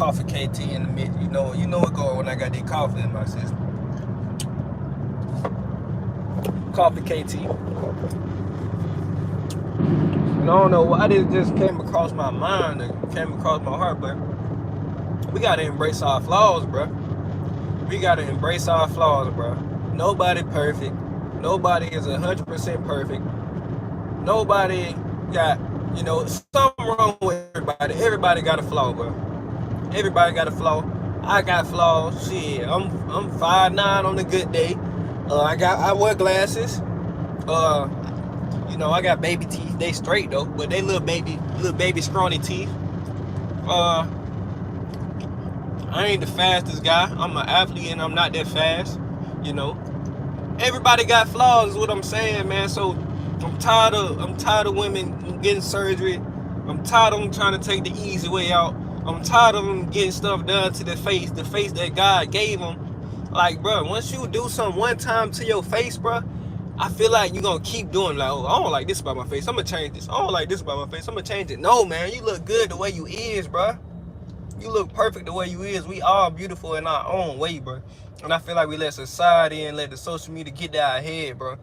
Coffee KT in the mid. You know what going when I got that coffee in my system. Coffee KT. And I don't know why this just came across my mind and came across my heart, but we gotta embrace our flaws, bro. We gotta embrace our flaws, bro. Nobody perfect. Nobody is 100% perfect. Nobody got, something wrong with everybody. Everybody got a flaw, bro. Everybody got a flaw. I got flaws. Shit, I'm 5'9" on a good day. I wear glasses. Uh, I got baby teeth. They straight though, but they little baby scrawny teeth. Uh, I ain't the fastest guy. I'm an athlete and I'm not that fast. Everybody got flaws, is what I'm saying, man. So I'm tired of women getting surgery. I'm tired of them trying to take the easy way out. I'm tired of them getting stuff done to the face that God gave them. Like, bro, once you do something one time to your face, bro, I feel like you're going to keep doing like, oh, I don't like this about my face. I'm going to change this. I don't like this about my face. I'm going to change it. No, man, you look good the way you is, bro. You look perfect the way you is. We all beautiful in our own way, bro. And I feel like we let society and let the social media get to our head, bro.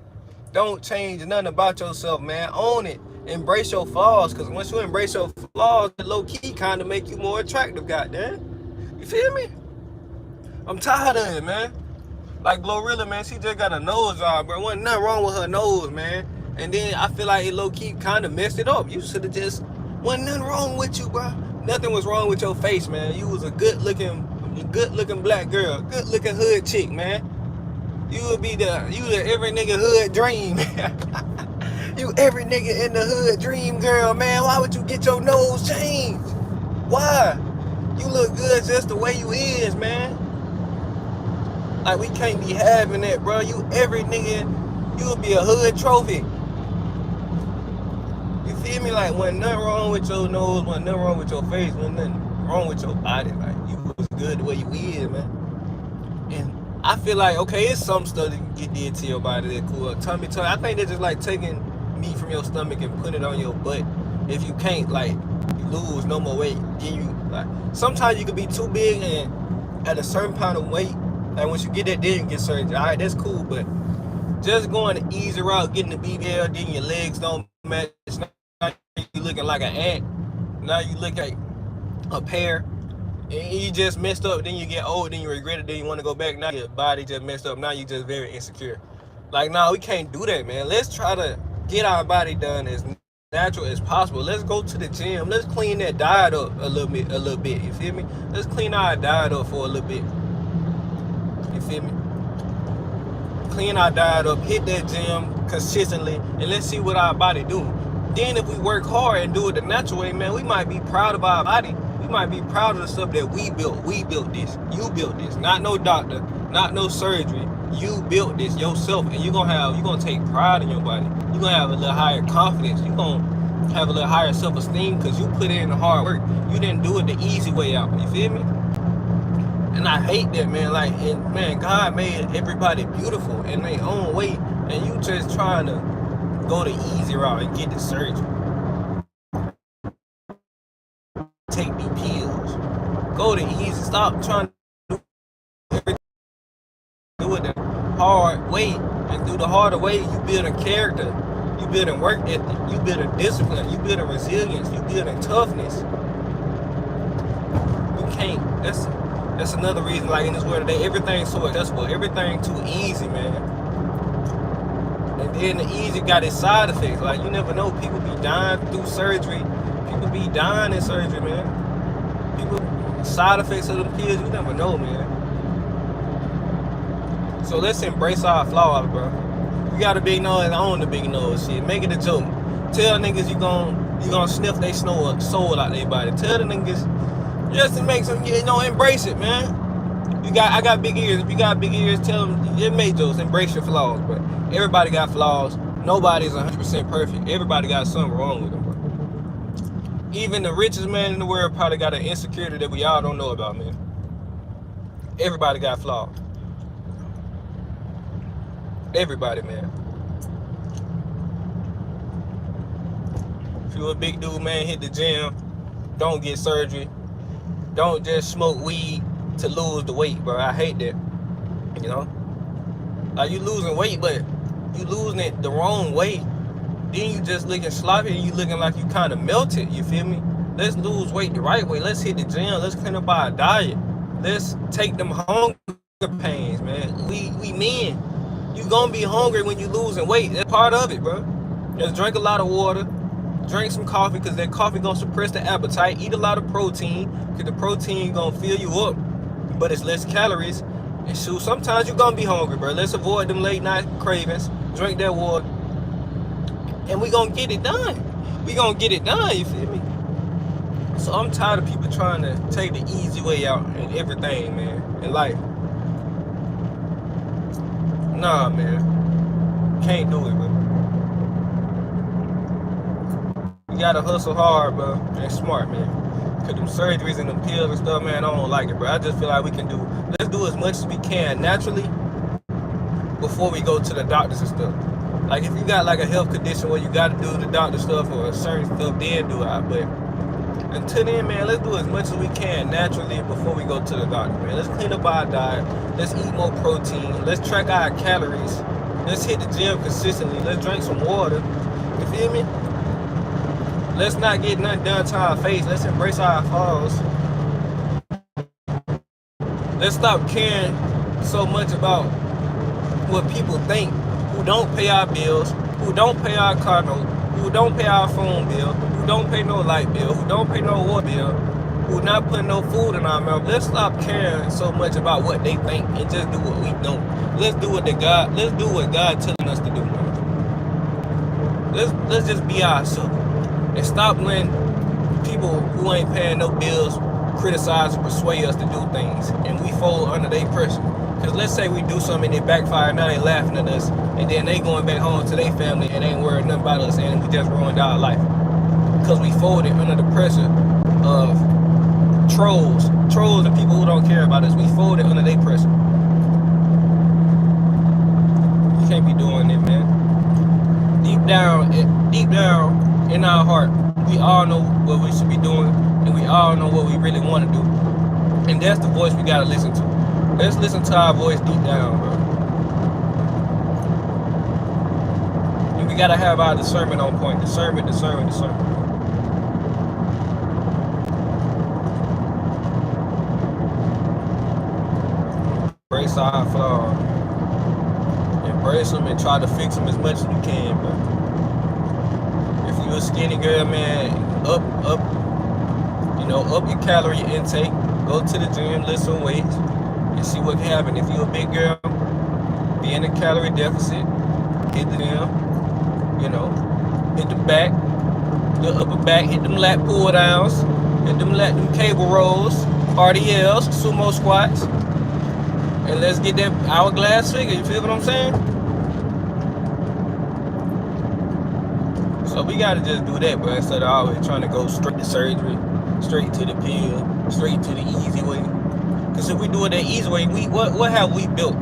Don't change nothing about yourself, man. Own it. Embrace your flaws, because once you embrace your flaws, it low-key kind of make you more attractive, goddamn. You feel me? I'm tired of it, man. Like Glorilla, man, she just got a nose job, bro. Wasn't nothing wrong with her nose, man. And then I feel like it low-key kind of messed it up. You should have just, wasn't nothing wrong with you, bro. Nothing was wrong with your face, man. You was a good-looking black girl, good-looking hood chick, man. You would be the every nigga hood dream. You every nigga in the hood dream girl, man. Why would you get your nose changed? Why? You look good just the way you is, man. Like, we can't be having that, bro. You every nigga, you would be a hood trophy. You feel me? Like, wasn't nothing wrong with your nose, wasn't nothing wrong with your face, wasn't nothing wrong with your body. Like, you was good the way you is, man. And I feel like, okay, it's some stuff that you did to your body that cool. Tummy. I think they're just like taking meat from your stomach and put it on your butt. If you can't, like, lose no more weight, then you, like, sometimes you could be too big and at a certain pound of weight, like, once you get that, then you get surgery. All right, that's cool, but just going the easy route, getting the BBL, then your legs don't match. Now you looking like an ant. Now you look like a pear. And you just messed up, then you get old, then you regret it, then you want to go back. Now your body just messed up. Now you just very insecure. Like, no, we can't do that, man. Let's try to get our body done as natural as possible. Let's go to the gym. Let's clean that diet up a little bit. You feel me? Let's clean our diet up for a little bit. You feel me? Clean our diet up, hit that gym consistently, and let's see what our body do. Then if we work hard and do it the natural way, man, we might be proud of our body. We might be proud of the stuff that we built. We built this. You built this. Not no doctor, not no surgery. You built this yourself, and you're gonna take pride in your body. You're gonna have a little higher confidence. You're gonna have a little higher self-esteem because you put in the hard work. You didn't do it the easy way out. You feel me? And I hate that, man. Like, and man, God made everybody beautiful in their own way, and you just trying to go the easy route and get the surgery. Take these pills. Go the easy. Stop trying to do everything. Do it the hard way, and through the harder way, you build a character. You build a work ethic. You build a discipline. You build a resilience. You build a toughness. You can't. That's another reason, like, in this world today, everything's so accessible. Everything too easy, man. And then the easy got its side effects. Like, you never know. People be dying through surgery. People be dying in surgery, man. People, side effects of them pills, you never know, man. So let's embrace our flaws, bro. You got a big nose, I own the big nose, shit. Make it a joke. Tell niggas you gonna sniff they soul out their body. Tell the niggas, just to make some, embrace it, man. I got big ears. If you got big ears, tell them, it made jokes. Embrace your flaws, bro. Everybody got flaws. Nobody's 100% perfect. Everybody got something wrong with them, bro. Even the richest man in the world probably got an insecurity that we all don't know about, man. Everybody got flaws. Everybody, man. If you a big dude, man, hit the gym. Don't get surgery. don't just smoke weed to lose the weight, bro. I hate that. You know, like you losing weight, but you losing it the wrong way. Then you just looking sloppy and you looking like you kind of melted. You feel me? Let's lose weight the right way. Let's hit the gym. Let's clean up our diet. Let's take them hunger pains, man. We men. You gonna be hungry when you losing weight. That's part of it, bro. Just drink a lot of water. Drink some coffee, because that coffee gonna suppress the appetite. Eat a lot of protein, because the protein gonna fill you up, but it's less calories. And shoot, sometimes you gonna be hungry, bro. Let's avoid them late night cravings. Drink that water, and we gonna get it done. We gonna get it done, you feel me? So I'm tired of people trying to take the easy way out in everything, man, in life. Nah, man. Can't do it, bro. You gotta hustle hard, bro, and smart, man. Cause them surgeries and them pills and stuff, man, I don't like it, bro. I just feel like let's do as much as we can naturally before we go to the doctors and stuff. Like if you got like a health condition where you gotta do the doctor stuff or certain stuff, then do it. But until then, man, let's do as much as we can naturally before we go to the doctor, man. Let's clean up our diet. Let's eat more protein. Let's track our calories. Let's hit the gym consistently. Let's drink some water. You feel me? Let's not get nothing done to our face. Let's embrace our flaws. Let's stop caring so much about what people think, who don't pay our bills, who don't pay our car note, who don't pay our phone bill, who don't pay no light bill, who don't pay no water bill, who not putting no food in our mouth. Let's stop caring so much about what they think and just do what we don't. Let's do what God telling us to do, man. Let's just be ourselves. And stop letting people who ain't paying no bills criticize or persuade us to do things, and we fold under their pressure. Because let's say we do something and it backfire, now they laughing at us, and then they going back home to their family and ain't worried nothing about us, and we just ruined our life. Because we folded under the pressure of trolls and people who don't care about us. We folded under their pressure. You can't be doing it, man. Deep down in our heart, we all know what we should be doing, and we all know what we really want to do. And that's the voice we gotta listen to. Let's listen to our voice deep down, bro. And we gotta have our discernment on point. Discernment. Embrace our flaws. Embrace them and try to fix them as much as you can, bro. You a skinny girl, man, up your calorie intake, go to the gym, lift some weights, and see what can happen. If you a big girl, be in a calorie deficit, hit the gym, hit the back, the upper back, hit them lat pull downs, hit them cable rolls, RDLs, sumo squats, and let's get that hourglass figure. You feel what I'm saying? So we gotta just do that, bro, instead of always trying to go straight to surgery, straight to the pill, straight to the easy way. Because if we do it the easy way, what have we built?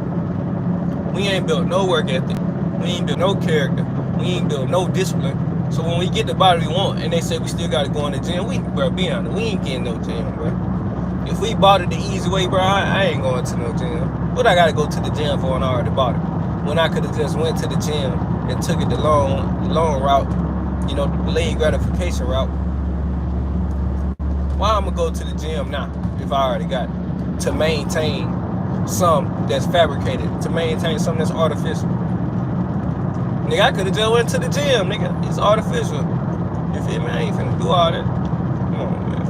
We ain't built no work ethic. We ain't built no character. We ain't built no discipline. So when we get the body we want, and they say we still gotta go in the gym, be honest, we ain't getting no gym, bro. If we bought it the easy way, bro, I ain't going to no gym. What I gotta go to the gym for when I already bought it? When I could have just went to the gym and took it the long route, the delayed gratification route. Why I'm gonna go to the gym now if I already got it? To maintain something that's fabricated, to maintain something that's artificial. Nigga, I could have just went to the gym, nigga. It's artificial. You feel me? I ain't finna do all that. Come on, man.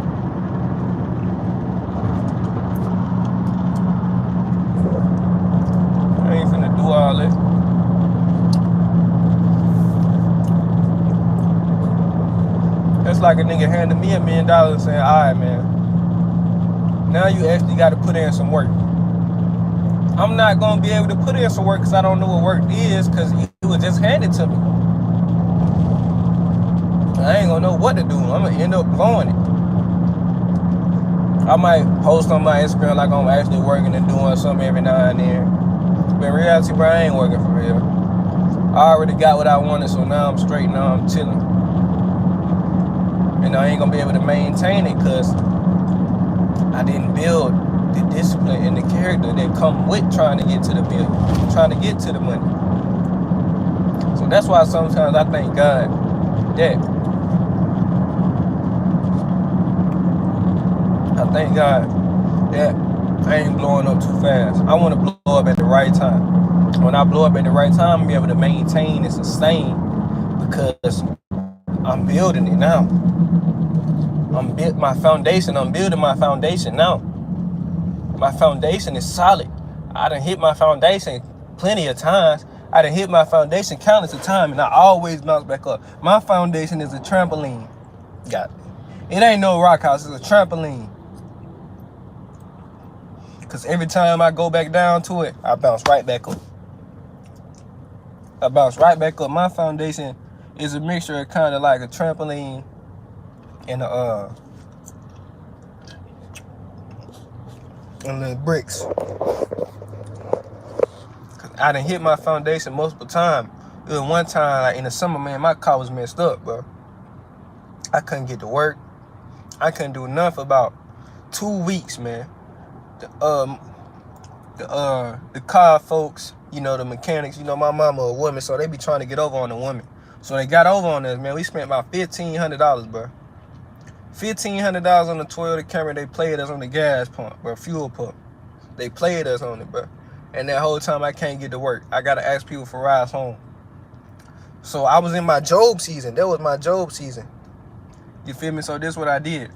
I ain't finna do all that. That's like a nigga handing me $1 million and saying, alright, man, now you actually got to put in some work. I'm not going to be able to put in some work because I don't know what work is, because it was just handed to me. I ain't going to know what to do. I'm going to end up blowing it. I might post on my Instagram like I'm actually working and doing something every now and then. But in reality, bro, I ain't working for real. I already got what I wanted, so now I'm straight, now I'm chilling. And I ain't gonna be able to maintain it because I didn't build the discipline and the character that come with trying to get to the bill, trying to get to the money. So that's why sometimes I thank God that I ain't blowing up too fast. I want to blow up at the right time. When I blow up at the right time, I'll be able to maintain and sustain because I'm building it now. I'm building my foundation now. My foundation is solid. I done hit my foundation plenty of times. I done hit my foundation countless of times, and I always bounce back up. My foundation is a trampoline. Got it. It ain't no rock house, it's a trampoline. Because every time I go back down to it, I bounce right back up. My foundation is a mixture of kind of like a trampoline and the bricks. Cause I done hit my foundation multiple times. There was one time, like in the summer, man, my car was messed up, bro. I couldn't get to work. I couldn't do nothing for about 2 weeks, man. The car folks, you know, the mechanics, you know, my mama a woman, so they be trying to get over on the woman. So they got over on us, man. We spent about $1,500, bro. $1,500 on the Toyota Camry. They played us on the gas pump, bro, fuel pump. They played us on it, bro. And that whole time I can't get to work. I gotta ask people for rides home. So I was in my Job season. That was my Job season. You feel me? So this is what I did.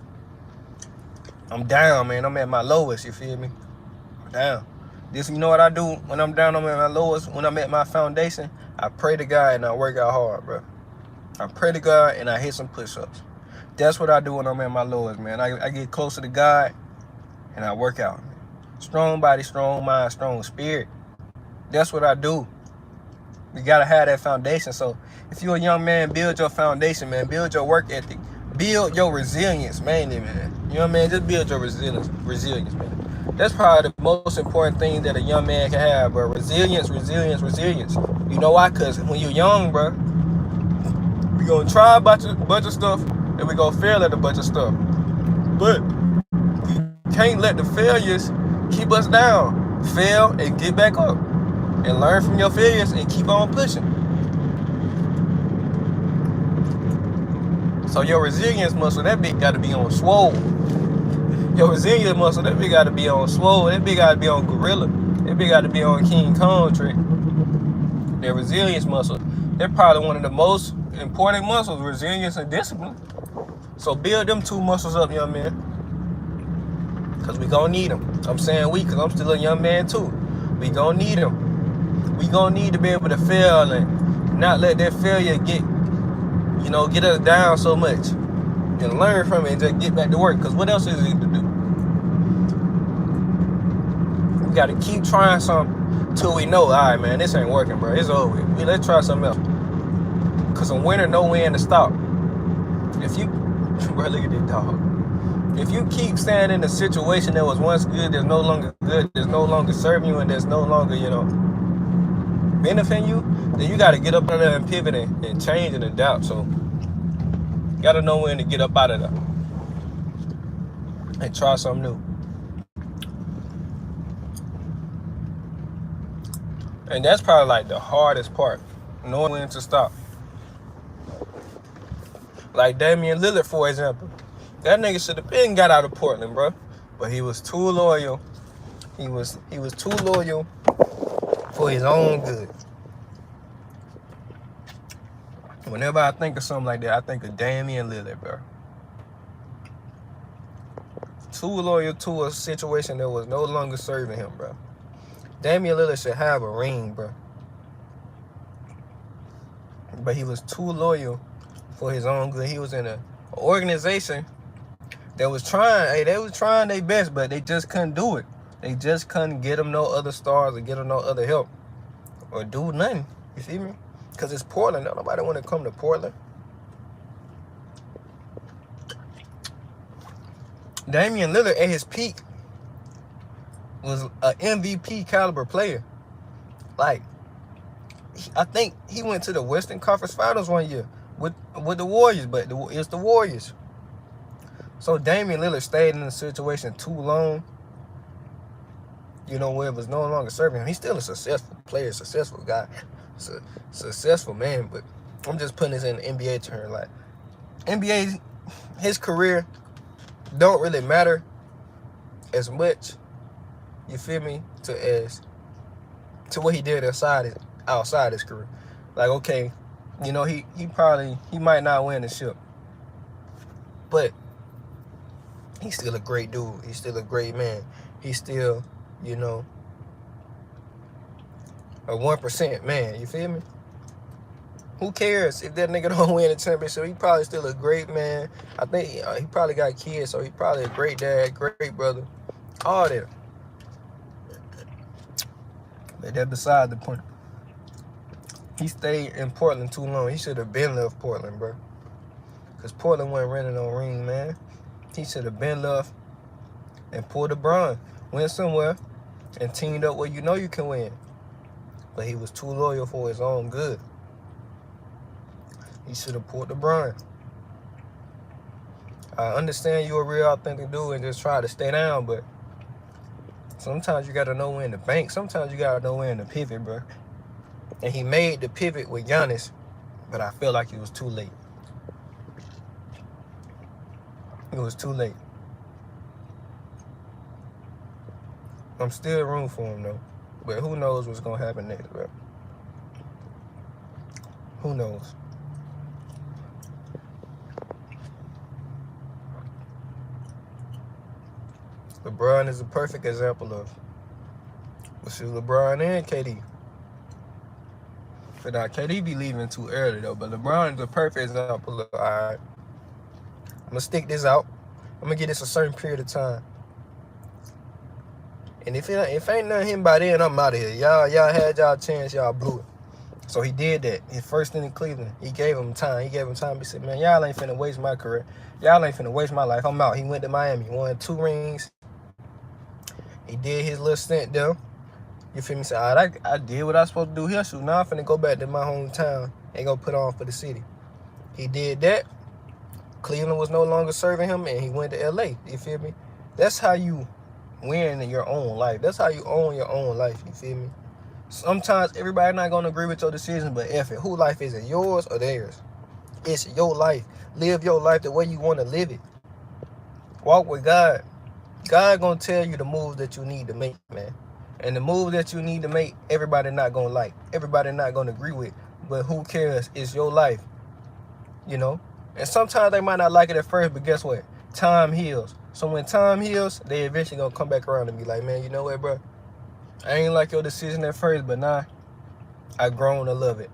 I'm down, man. I'm at my lowest, you feel me? I'm down. You know what I do when I'm down, I'm at my lowest, when I'm at my foundation? I pray to God and I work out hard, bro. I pray to God and I hit some push-ups. That's what I do when I'm at my lowest, man. I get closer to God and I work out. Strong body, strong mind, strong spirit. That's what I do. You gotta have that foundation. So if you're a young man, build your foundation, man. Build your work ethic. Build your resilience, mainly, man. You know what I mean? Just build your resilience, man. That's probably the most important thing that a young man can have, bro. Resilience. You know why? Because when you're young, bro, we gonna try a bunch of stuff and we gonna fail at a bunch of stuff. But we can't let the failures keep us down. Fail and get back up. And learn from your failures and keep on pushing. So your resilience muscle, that big got to be on swole. Your resilience muscle, that big got to be on swole. That big got to be on gorilla. That big got to be on King Kong trick. Their resilience muscle, they're probably one of the most important muscles, resilience and discipline. So build them two muscles up, young man. Because we going to need them. I'm saying we, because I'm still a young man too. We going to need them. We going to need to be able to fail and not let that failure get us down so much. And learn from it and just get back to work. Because what else is it to do? We got to keep trying something till we know, all right, man, this ain't working, bro. It's over. Let's try something else. Because a winner know when to stop. If you, bro, look at this dog. If you keep staying in a situation that was once good, that's no longer good, that's no longer serving you, and that's no longer, benefiting you, then you got to get up out of there and pivot and change and adapt. So you got to know when to get up out of there and try something new. And that's probably like the hardest part, knowing when to stop. Like Damian Lillard, for example. That nigga should have been got out of Portland, bro. But he was too loyal. He was too loyal for his own good. Whenever I think of something like that, I think of Damian Lillard, bro. Too loyal to a situation that was no longer serving him, bro. Damian Lillard should have a ring, bro. But he was too loyal for his own good. He was in an organization that was trying. They was trying their best, but they just couldn't do it. They just couldn't get him no other stars or get him no other help or do nothing. You see me? Because it's Portland. Nobody want to come to Portland. Damian Lillard at his peak was an MVP caliber player. Like, I think he went to the Western Conference Finals one year with the Warriors, but it's the Warriors. So Damian Lillard stayed in the situation too long, where it was no longer serving him. He's still a successful player, successful guy, successful man, but I'm just putting this in the NBA term. Like, NBA, his career don't really matter as much, you feel me, to what he did outside his career. Like, okay, he might not win the ship, but he's still a great dude. He's still a great man. He's still, a 1% man. You feel me? Who cares if that nigga don't win a championship? He probably still a great man. I think he probably got kids, so he probably a great dad, great brother. All that. But that's beside the point. He stayed in Portland too long. He should have been left Portland, bro. Because Portland wasn't renting no ring, man. He should have been left and pulled a Bron. Went somewhere and teamed up where you can win. But he was too loyal for his own good. He should have pulled the Bron. I understand you're a real authentic dude and just try to stay down, but sometimes you got to know when to bank. Sometimes you got to know when to pivot, bro. And he made the pivot with Giannis, but I feel like it was too late. It was too late. I'm still rooting for him, though. But who knows what's going to happen next, bro. Who knows? LeBron is a perfect example of. Well, shoot, LeBron and KD. But KD be leaving too early, though. But LeBron is a perfect example of, all right, I'm going to stick this out. I'm going to get this a certain period of time. And if ain't nothing him by then, I'm out of here. Y'all had y'all chance, y'all blew it. So he did that. His first thing in Cleveland, he gave him time. He said, man, y'all ain't finna waste my career. Y'all ain't finna waste my life. I'm out. He went to Miami, won 2 rings. He did his little stint there. You feel me? Say, all right, I did what I was supposed to do here. So now I'm finna go back to my hometown and go put on for the city. He did that. Cleveland was no longer serving him, and he went to L.A. You feel me? That's how you win in your own life. That's how you own your own life. You feel me? Sometimes everybody not going to agree with your decision, but F it. Who life is it? Yours or theirs? It's your life. Live your life the way you want to live it. Walk with God. God going to tell you the moves that you need to make, man. And the move that you need to make, everybody not going to like. Everybody not going to agree with. But who cares? It's your life. And sometimes they might not like it at first, but guess what? Time heals. So when time heals, they eventually going to come back around and be like, man, you know what, bro? I ain't like your decision at first, but now I grown to love it.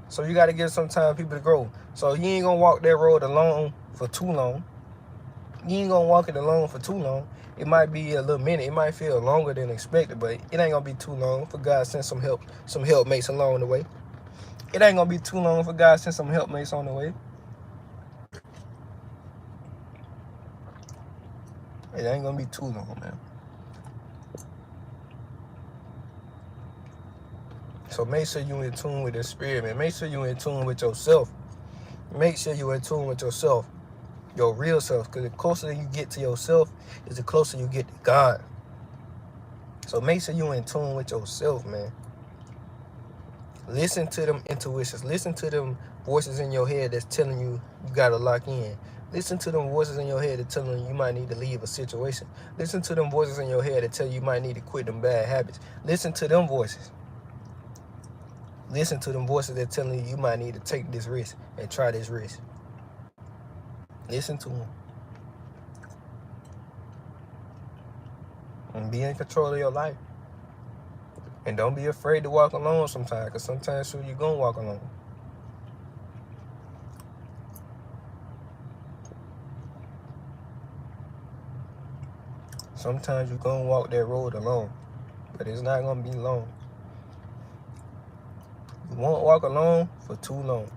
So you got to give some time people to grow. So you ain't going to walk that road alone for too long. You ain't going to walk it alone for too long. It might be a little minute. It might feel longer than expected, but it ain't going to be too long for God to send some helpmates along the way. It ain't going to be too long for God to send some helpmates on the way. It ain't going to be too long, man. So make sure you in tune with the spirit, man. Make sure you in tune with yourself. Make sure you in tune with yourself, your real self. Because the closer you get to yourself, is the closer you get to God. So make sure you in tune with yourself, man. Listen to them intuitions. Listen to them voices in your head that's telling you got to lock in. Listen to them voices in your head that telling you might need to leave a situation. Listen to them voices in your head that tell you might need to quit them bad habits. Listen to them voices. Listen to them voices that telling you might need to take this risk and try this risk. Listen to them. And be in control of your life. And don't be afraid to walk alone sometimes, because sometimes you're going to walk alone. Sometimes you're going to walk that road alone, but it's not going to be long. You won't walk alone for too long.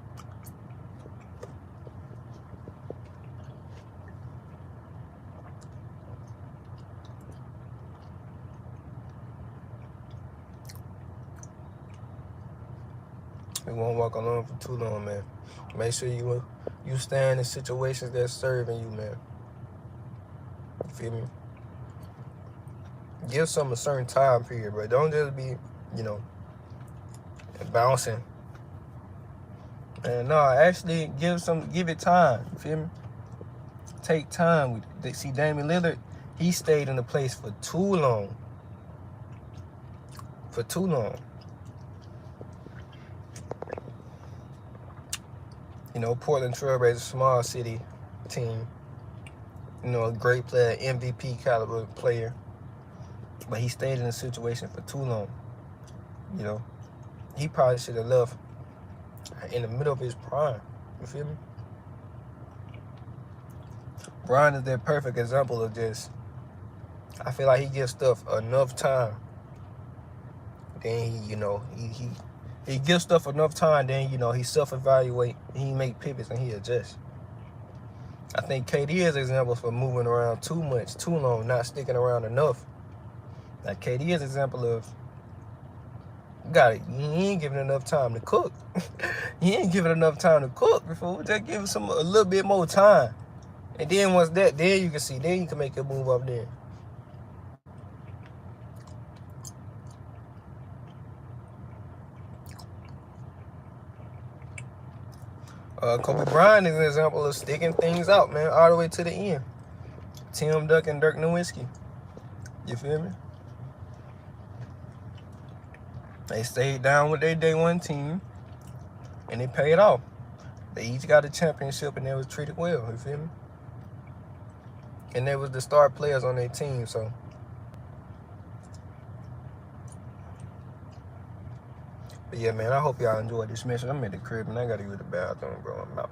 You won't walk alone for too long, man. Make sure you stand in situations that's serving you, man. Feel me? Give some a certain time period, bro. Don't just be, you know, bouncing. And no, actually give it time. You feel me? Take time with it. See, Damian Lillard, he stayed in the place for too long. For too long. You know, Portland Trailblazers, small city team. You know, a great player, MVP caliber player. But he stayed in the situation for too long. You know, he probably should have left in the middle of his prime. You feel me? Brian is that perfect example of just, I feel like he gives stuff enough time. Then he, you know, he gives stuff enough time, then, you know, he self-evaluate, he make pivots, and he adjusts. I think KD is an example for moving around too much, too long, not sticking around enough. Like, KD is an example of, he ain't giving enough time to cook. He ain't giving enough time to cook before. Just give him a little bit more time. And then once that, then you can see, then you can make a move up there. Kobe Bryant is an example of sticking things out, man, all the way to the end. Tim Duncan, Dirk Nowitzki. You feel me? They stayed down with their day one team, and they paid off. They each got a championship, and they was treated well. You feel me? And they was the star players on their team, so. But yeah, man, I hope y'all enjoyed this mission. I'm at the crib, and I got to go to the bathroom, bro. I'm out.